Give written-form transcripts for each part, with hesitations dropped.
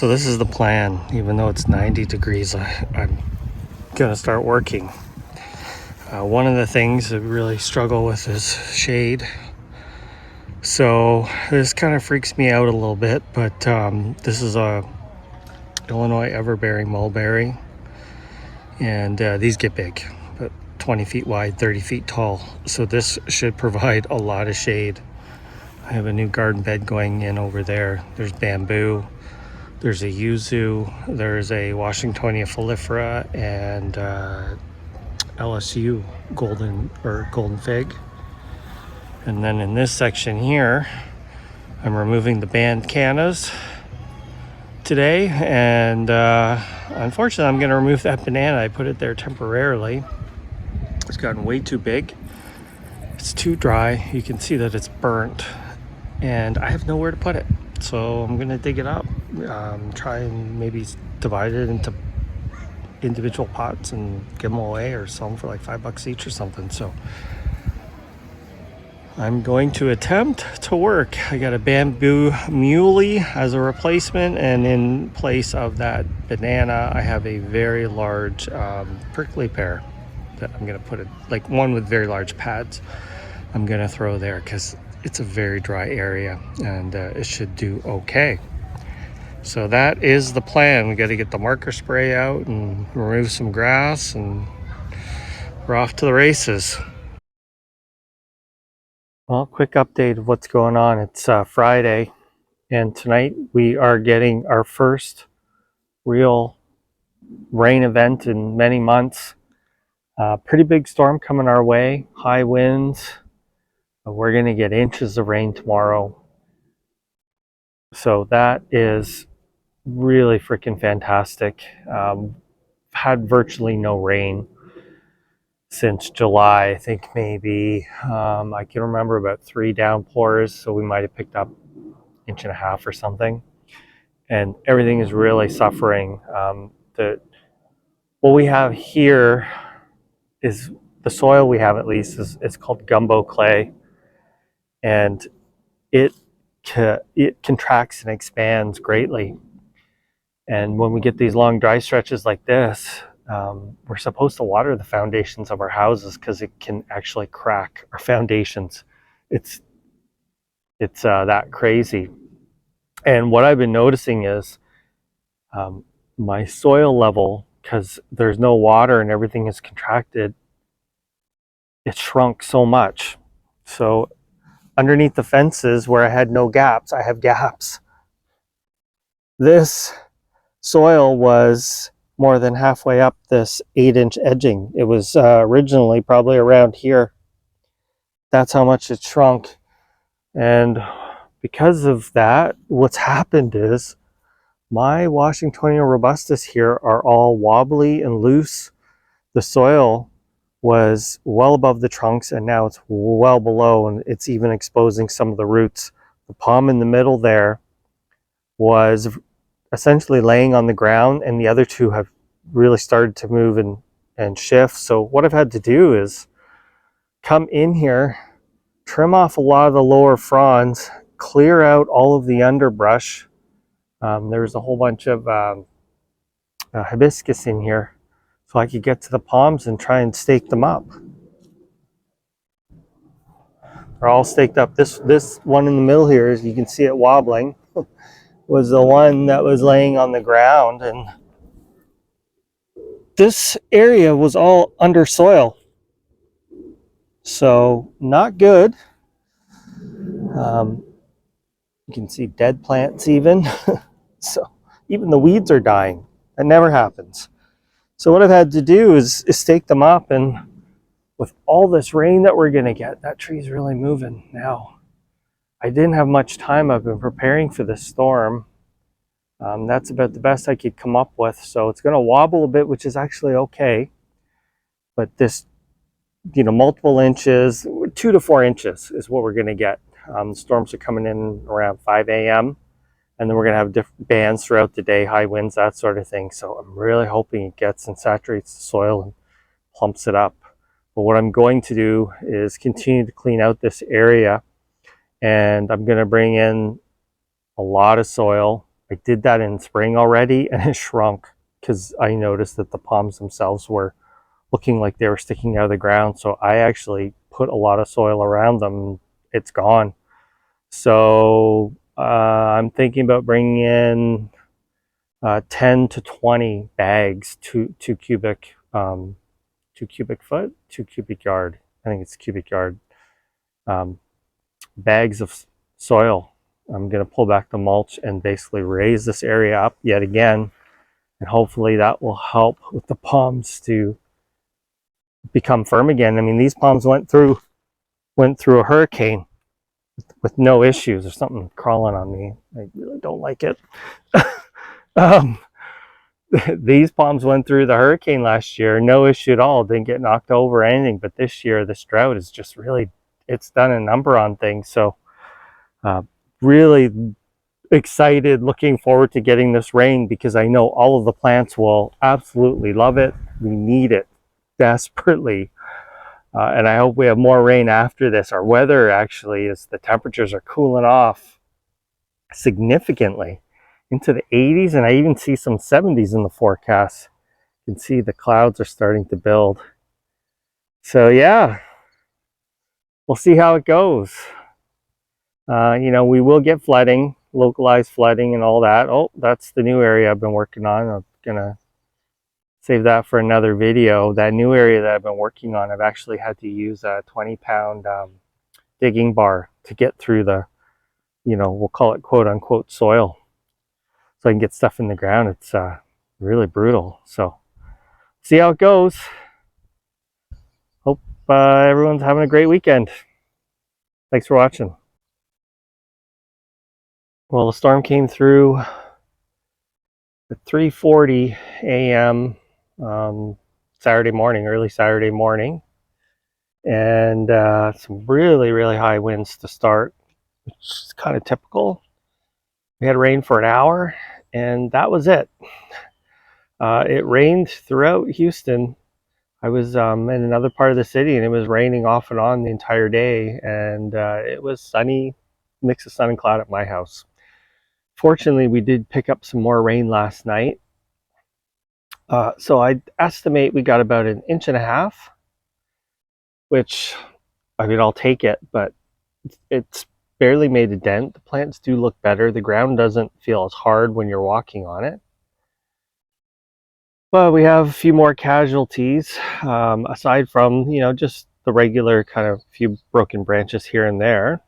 So this is the plan. Even though it's 90 degrees, I'm gonna start working. One of the things I really struggle with is shade. So this kind of freaks me out a little bit, but this is a Illinois everbearing mulberry, and these get big, but 20 feet wide, 30 feet tall. So this should provide a lot of shade. I have a new garden bed going in over there. There's bamboo, there's a yuzu, there's a Washingtonia foliifera, and LSU golden fig. And then in this section here, I'm removing the banned cannas today, and unfortunately I'm going to remove that banana. I put it there temporarily. It's gotten way too big. It's too dry. You can see that it's burnt, and I have nowhere to put it. So I'm going to dig it up, try and maybe divide it into individual pots and give them away or sell them for like $5 each or something. So I'm going to attempt to work. I got a bamboo muley as a replacement, and in place of that banana I have a very large prickly pear that I'm going to put it, like one with very large pads, I'm going to throw there because it's a very dry area, and it should do okay. So that is the plan. We got to get the marker spray out and remove some grass, and we're off to the races. Well, quick update of what's going on. It's Friday, and tonight we are getting our first real rain event in many months. Pretty big storm coming our way, high winds. We're going to get inches of rain tomorrow. So that is really freaking fantastic. Had virtually no rain since July. I think maybe I can remember about 3 downpours, so we might have picked up 1.5 inches or something, and everything is really suffering. What we have here is the soil we have, at least, is it's called gumbo clay, and it contracts and expands greatly. And when we get these long dry stretches like this, we're supposed to water the foundations of our houses because it can actually crack our foundations. It's that crazy. And what I've been noticing is my soil level, because there's no water and everything is contracted, it shrunk so much. So underneath the fences where I had no gaps, I have gaps. This soil was more than halfway up this 8-inch edging. It was originally probably around here. That's how much it shrunk. And because of that, what's happened is my Washingtonia robustus here are all wobbly and loose. The soil was well above the trunks, and now it's well below, and it's even exposing some of the roots. The palm in the middle there was essentially laying on the ground, and the other two have really started to move and shift. So what I've had to do is come in here, trim off a lot of the lower fronds, clear out all of the underbrush. There's a whole bunch of hibiscus in here, so I could get to the palms and try and stake them up. They're all staked up. This one in the middle here, as you can see it wobbling, was the one that was laying on the ground, and this area was all under soil, so not good. You can see dead plants even. So even the weeds are dying. That never happens. So what I've had to do is stake them up, and with all this rain that we're going to get, that tree's really moving now. I didn't have much time. I've been preparing for this storm. That's about the best I could come up with. So it's going to wobble a bit, which is actually okay. But this, multiple inches, 2 to 4 inches is what we're going to get. The storms are coming in around 5 a.m. And then we're going to have different bands throughout the day, high winds, that sort of thing. So I'm really hoping it gets and saturates the soil and plumps it up. But what I'm going to do is continue to clean out this area, and I'm going to bring in a lot of soil I did that in spring already, and it shrunk because I noticed that the palms themselves were looking like they were sticking out of the ground. So I actually put a lot of soil around them. It's gone. So I'm thinking about bringing in 10 to 20 bags, two cubic, 2 cubic foot, 2 cubic yard. I think it's cubic yard, um, bags of soil. I'm going to pull back the mulch and basically raise this area up yet again. And hopefully that will help with the palms to become firm again. I mean, these palms went through a hurricane with no issues. There's something crawling on me. I really don't like it. um, these palms went through the hurricane last year, no issue at all. Didn't get knocked over or anything. But this year, this drought is just really, it's done a number on things. So really excited, looking forward to getting this rain, because I know all of the plants will absolutely love it. We need it desperately. And I hope we have more rain after this. Our weather actually is, the temperatures are cooling off significantly into the 80s, and I even see some 70s in the forecast. You can see the clouds are starting to build. So yeah, we'll see how it goes. We will get flooding, localized flooding and all that. Oh, that's the new area I've been working on. I'm gonna save that for another video. That new area that I've been working on, I've actually had to use a 20-pound digging bar to get through the, we'll call it quote unquote soil, so I can get stuff in the ground. It's really brutal. So see how it goes. Hope everyone's having a great weekend. Thanks for watching. Well, the storm came through at 3:40 a.m. Saturday morning, early Saturday morning, and some really, really high winds to start, which is kind of typical. We had rain for an hour, and that was it. It rained throughout Houston. I was in another part of the city, and it was raining off and on the entire day, and it was sunny, mix of sun and cloud at my house. Fortunately, we did pick up some more rain last night. So I estimate we got about 1.5 inches, which, I mean, I'll take it, but it's barely made a dent. The plants do look better. The ground doesn't feel as hard when you're walking on it. But we have a few more casualties, aside from, just the regular kind of few broken branches here and there.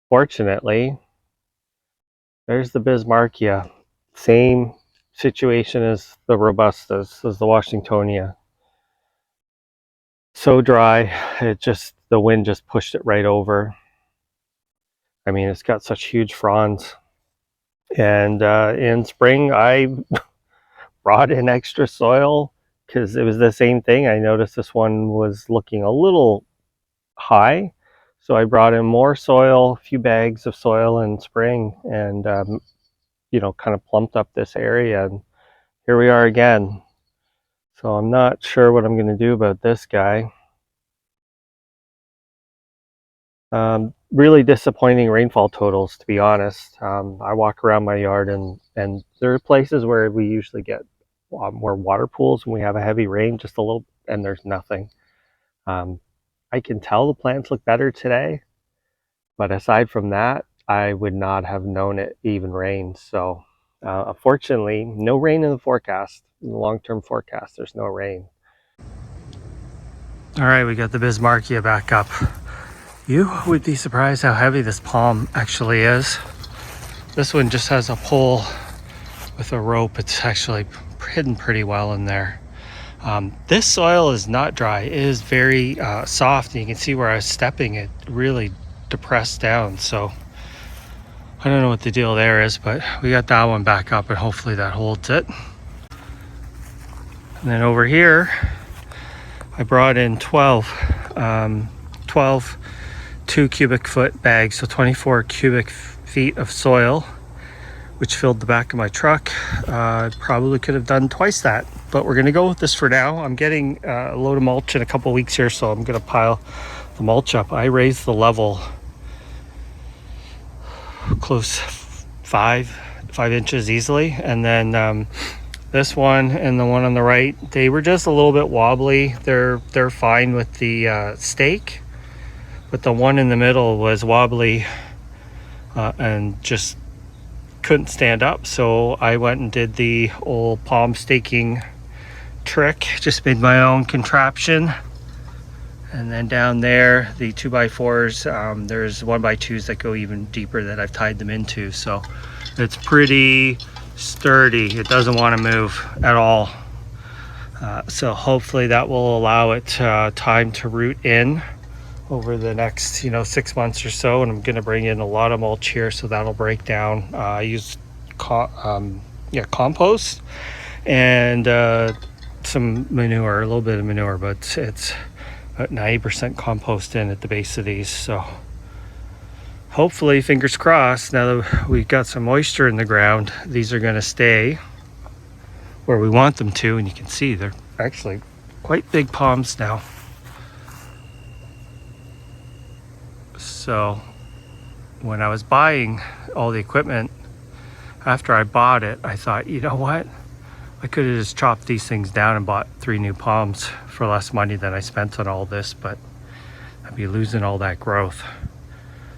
Fortunately, there's the Bismarckia. Same situation as the Robustas, as the Washingtonia. So dry, the wind just pushed it right over. I mean, it's got such huge fronds. And in spring, I brought in extra soil because it was the same thing. I noticed this one was looking a little high. So I brought in more soil, a few bags of soil in spring, and, kind of plumped up this area. And here we are again. So I'm not sure what I'm going to do about this guy. Really disappointing rainfall totals, to be honest. I walk around my yard, and there are places where we usually get more water pools when we have a heavy rain, just a little, and there's nothing. I can tell the plants look better today, but aside from that, I would not have known it even rained. So unfortunately, no rain in the forecast. In the long-term forecast, there's no rain. All right, we got the Bismarckia back up. You would be surprised how heavy this palm actually is. This one just has a pole with a rope. It's actually hidden pretty well in there. This soil is not dry. It is very soft, and you can see where I was stepping, it really depressed down. So I don't know what the deal there is, but we got that one back up, and hopefully that holds it. And then over here, I brought in 12 2 cubic foot bags, so 24 cubic feet of soil, which filled the back of my truck. Probably could have done twice that, but we're gonna go with this for now. I'm getting a load of mulch in a couple weeks here, so I'm gonna pile the mulch up. I raised the level close 5 inches easily. And then this one and the one on the right, they were just a little bit wobbly. They're fine with the stake, but the one in the middle was wobbly and just couldn't stand up. So I went and did the old palm staking trick, just made my own contraption. And then down there, the 2x4s, there's 1x2s that go even deeper that I've tied them into. So it's pretty sturdy. It doesn't want to move at all. So hopefully that will allow it time to root in over the next 6 months or so. And I'm going to bring in a lot of mulch here, so that'll break down. I use compost and some manure, a little bit of manure, but it's about 90% compost in at the base of these. So hopefully, fingers crossed, now that we've got some moisture in the ground, these are going to stay where we want them to. And you can see they're actually quite big palms now. So when I was buying all the equipment, after I bought it, I thought, you know what? I could have just chopped these things down and bought 3 new palms for less money than I spent on all this, but I'd be losing all that growth.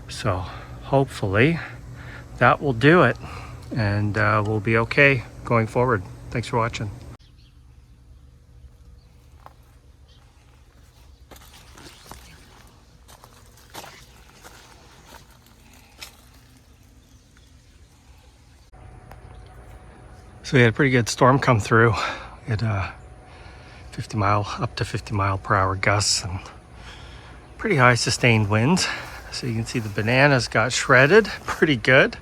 So hopefully that will do it, and we'll be okay going forward. Thanks for watching. So we had a pretty good storm come through. We had up to 50 mile per hour gusts and pretty high sustained winds. So you can see the bananas got shredded pretty good.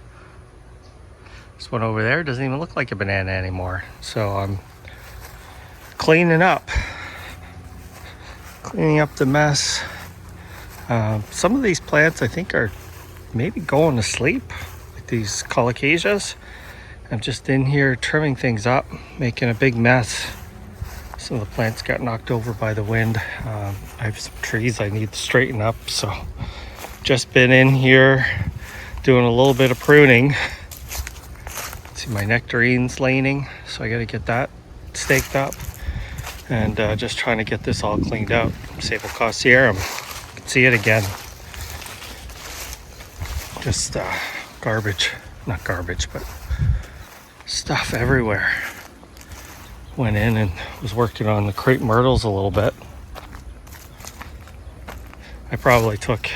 This one over there doesn't even look like a banana anymore. So I'm cleaning up the mess. Some of these plants I think are maybe going to sleep, like these colocasias. I'm just in here trimming things up, making a big mess. Some of the plants got knocked over by the wind. I have some trees I need to straighten up, so just been in here doing a little bit of pruning. See my nectarines laning, so I got to get that staked up, and just trying to get this all cleaned out. Sablecostiarum, you can see it again. Just garbage, not garbage, but stuff everywhere. Went in and was working on the crepe myrtles a little bit. I probably took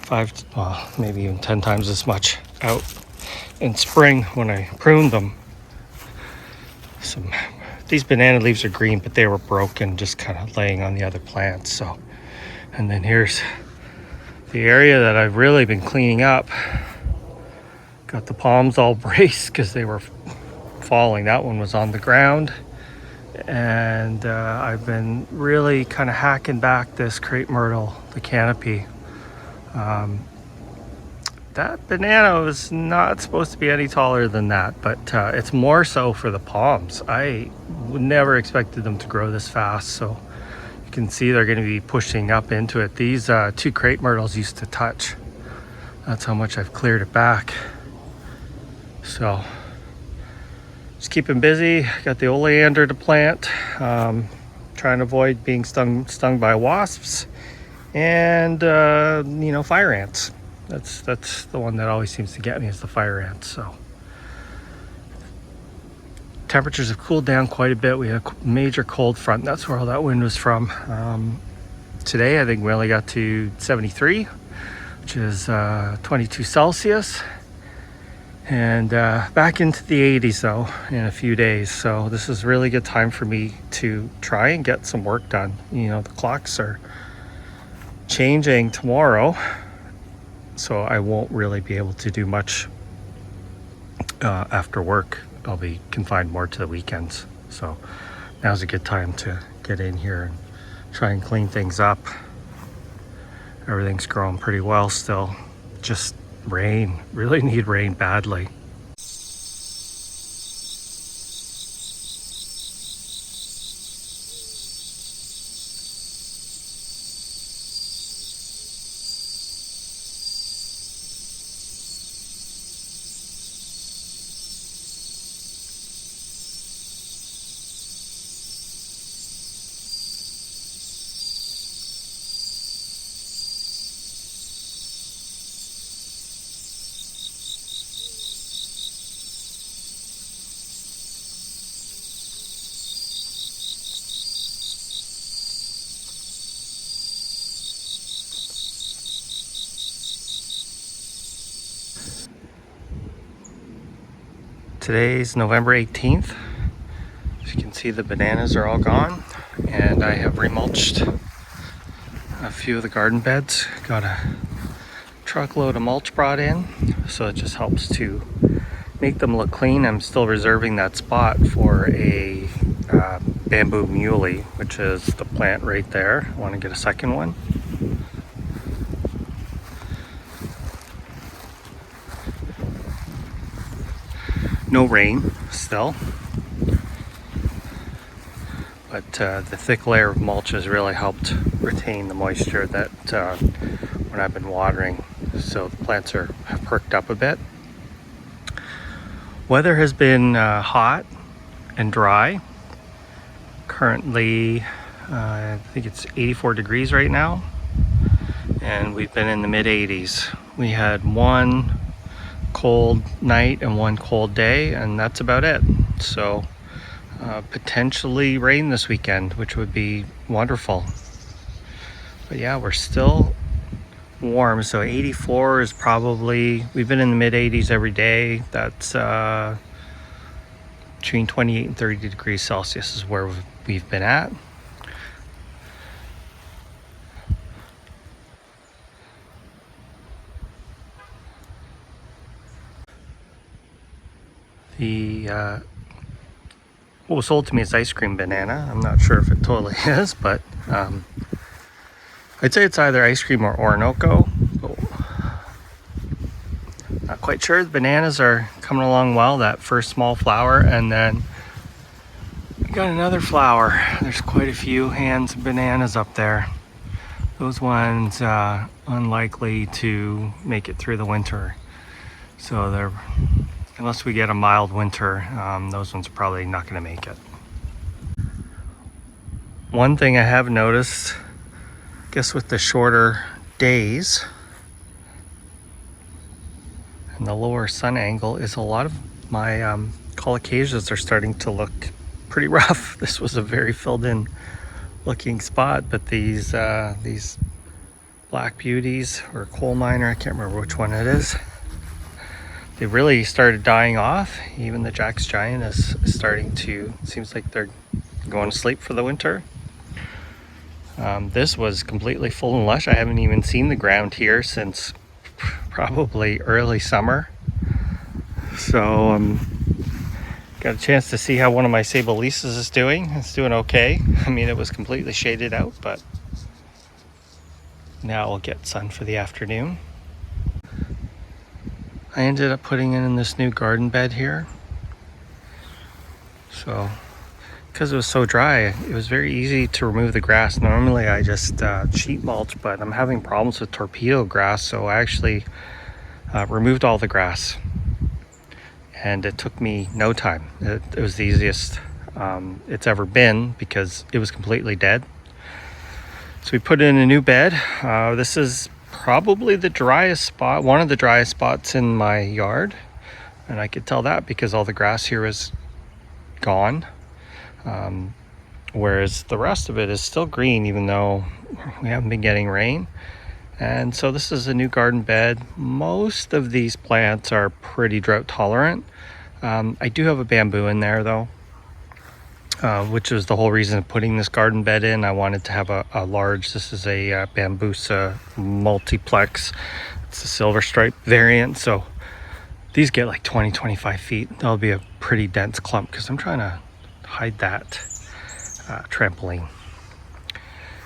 5, maybe even 10 times as much out in spring when I pruned them. These banana leaves are green, but they were broken, just kind of laying on the other plants. So, and then here's the area that I've really been cleaning up. Got the palms all braced because they were falling. That one was on the ground, and I've been really kind of hacking back this crepe myrtle, the canopy. That banana was not supposed to be any taller than that, but it's more so for the palms. I would never expected them to grow this fast, so you can see they're going to be pushing up into it. These 2 crepe myrtles used to touch. That's how much I've cleared it back. So just keeping busy. Got the oleander to plant. Trying to avoid being stung by wasps and fire ants. That's the one that always seems to get me, is the fire ants. So temperatures have cooled down quite a bit. We had a major cold front. That's where all that wind was from. Today I think we only got to 73, which is 22 Celsius. And back into the 80s though in a few days. So this is really good time for me to try and get some work done. The clocks are changing tomorrow, so I won't really be able to do much after work. I'll be confined more to the weekends. So now's a good time to get in here and try and clean things up. Everything's growing pretty well still. Just rain, really need rain badly. Today's November 18th. As you can see, the bananas are all gone, and I have remulched a few of the garden beds. Got a truckload of mulch brought in, so it just helps to make them look clean. I'm still reserving that spot for a bamboo muley, which is the plant right there. I want to get a second one. No rain still, but the thick layer of mulch has really helped retain the moisture that when I've been watering, so the plants have perked up a bit. Weather has been hot and dry. Currently, I think it's 84 degrees right now, and we've been in the mid 80s. We had one cold night and one cold day, and that's about it. So potentially rain this weekend, which would be wonderful. But yeah, we're still warm, so 84 is probably, we've been in the mid 80s every day. That's between 28 and 30 degrees Celsius is where we've been at. What was sold to me is ice cream banana. I'm not sure if it totally is, but I'd say it's either ice cream or Orinoco. Not quite sure. The bananas are coming along well. That first small flower, and then we got another flower. There's quite a few hands of bananas up there. Those ones unlikely to make it through the winter. So they're, unless we get a mild winter, those ones are probably not going to make it. One thing I have noticed, I guess with the shorter days and the lower sun angle, is a lot of my colocasias are starting to look pretty rough. This was a very filled in looking spot, but these black beauties or coal miner, I can't remember which one it is, they really started dying off. Even the Jack's Giant is starting to, seems like they're going to sleep for the winter. This was completely full and lush. I haven't even seen the ground here since probably early summer. So got a chance to see how one of my Sabalises is doing. It's doing okay. I mean, it was completely shaded out, but now I'll get sun for the afternoon. I ended up putting in this new garden bed here. So, because it was so dry, it was very easy to remove the grass. Normally I just sheet mulch, but I'm having problems with torpedo grass, so I actually removed all the grass. And it took me no time. It was the easiest it's ever been because it was completely dead. So we put in a new bed. This is probably the driest spot, one of the driest spots in my yard. And I could tell that because all the grass here is gone. Whereas the rest of it is still green, even though we haven't been getting rain. And so this is a new garden bed. Most of these plants are pretty drought tolerant. I do have a bamboo in there though, which is the whole reason of putting this garden bed in. I wanted to have a large, this is a Bambusa multiplex. It's a silver stripe variant. So these get like 20-25 feet. That'll be a pretty dense clump because I'm trying to hide that trampoline.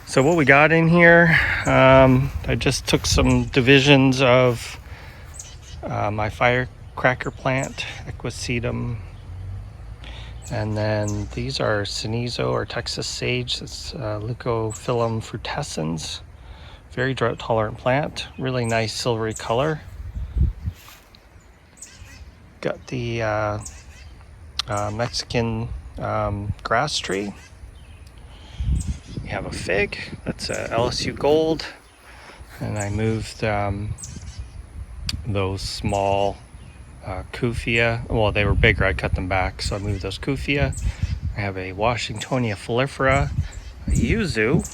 So what we got in here, I just took some divisions of my firecracker plant, Equisetum, and then these are Cenizo or Texas sage. It's Leucophyllum frutescens, very drought tolerant plant, really nice silvery color. Got the Mexican grass tree. We have a fig, that's a LSU Gold, and I moved those small Kufia. Well, they were bigger, I cut them back, so I moved those Kufia. I have a Washingtonia foliifera, a Yuzu,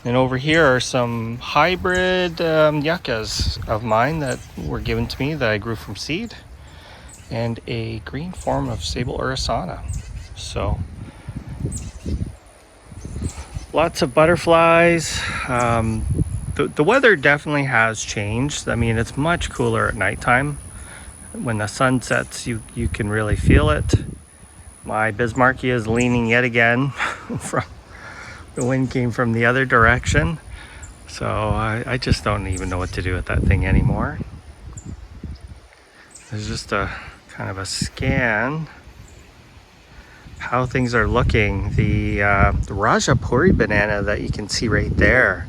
and over here are some hybrid yuccas of mine that were given to me that I grew from seed. and a green form of sable uricana. So lots of butterflies. The weather definitely has changed. I mean, it's much cooler at nighttime. When the sun sets, you can really feel it. My Bismarckia is leaning yet again. From the wind came from the other direction. So I just don't even know what to do with that thing anymore. There's just a kind of a scan how things are looking. The Rajapuri banana that you can see right there,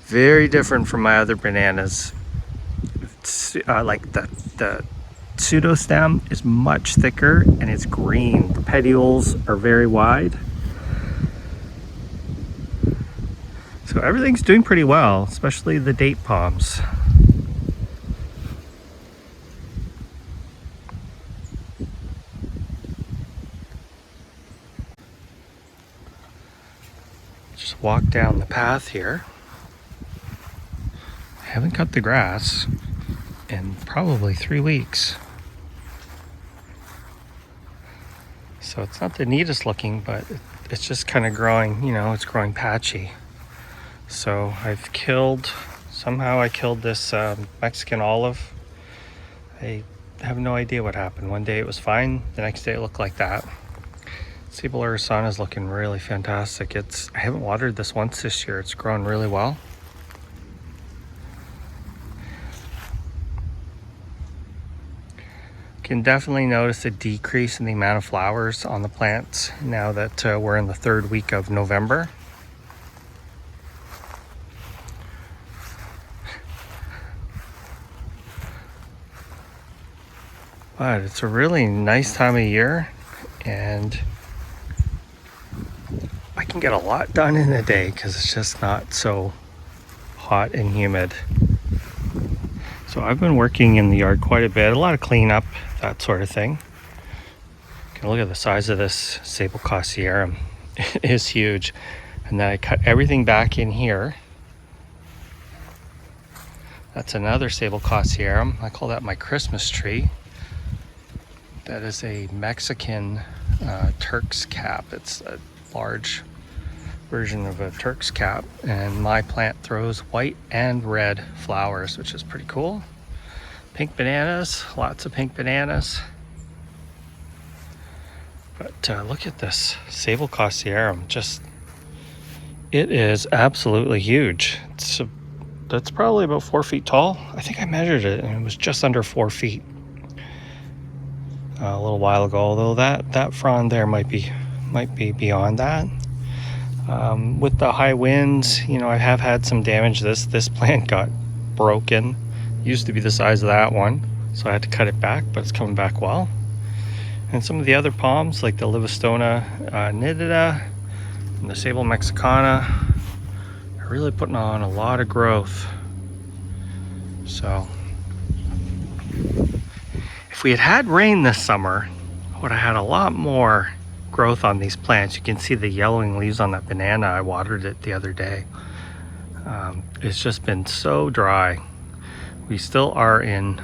very different from my other bananas. It's, like the pseudostem is much thicker and it's green. The petioles are very wide. So everything's doing pretty well, especially the date palms. Just walk down the path here. I haven't cut the grass in probably 3 weeks. So it's not the neatest looking, but it's just kind of growing, you know, it's growing patchy. So somehow I killed this Mexican olive. I have no idea what happened. One day it was fine, the next day it looked like that. Sable uricana is looking really fantastic. I haven't watered this once this year. It's grown really well. Can definitely notice a decrease in the amount of flowers on the plants now that we're in the 3rd week of November. But it's a really nice time of year, and I can get a lot done in a day because it's just not so hot and humid. So I've been working in the yard quite a bit, a lot of cleanup, that sort of thing. You can look at the size of this sable cossierum. It is huge. And then I cut everything back in here. That's another sable cossierum. I call that my Christmas tree. That is a Mexican Turk's cap. It's a large version of a Turk's cap, and my plant throws white and red flowers, which is pretty cool. Pink bananas, lots of pink bananas. But look at this sable cossierum. It is absolutely huge. That's probably about 4 feet tall. I think I measured it and it was just under 4 feet a little while ago, although that frond there might be beyond that. With the high winds, you know, I have had some damage. This plant got broken. Used to be the size of that one, so I had to cut it back, but it's coming back well. And some of the other palms, like the Livistona nitida and the Sable Mexicana, are really putting on a lot of growth. So if we had had rain this summer, I would have had a lot more growth on these plants. You can see the yellowing leaves on that banana. I watered it the other day. It's just been so dry. We still are in,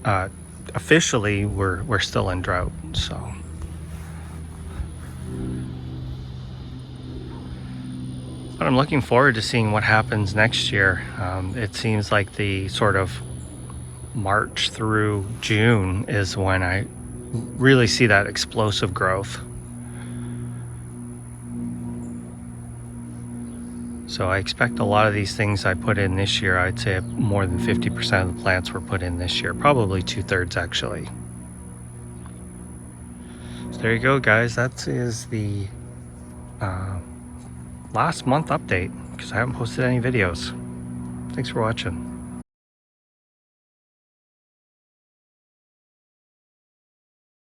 officially we're still in drought, so. But I'm looking forward to seeing what happens next year. It seems like the sort of March through June is when I really see that explosive growth. So I expect a lot of these things I put in this year, I'd say more than 50% of the plants were put in this year, probably 2/3 actually. So there you go, guys. That is the last month update, because I haven't posted any videos. Thanks for watching.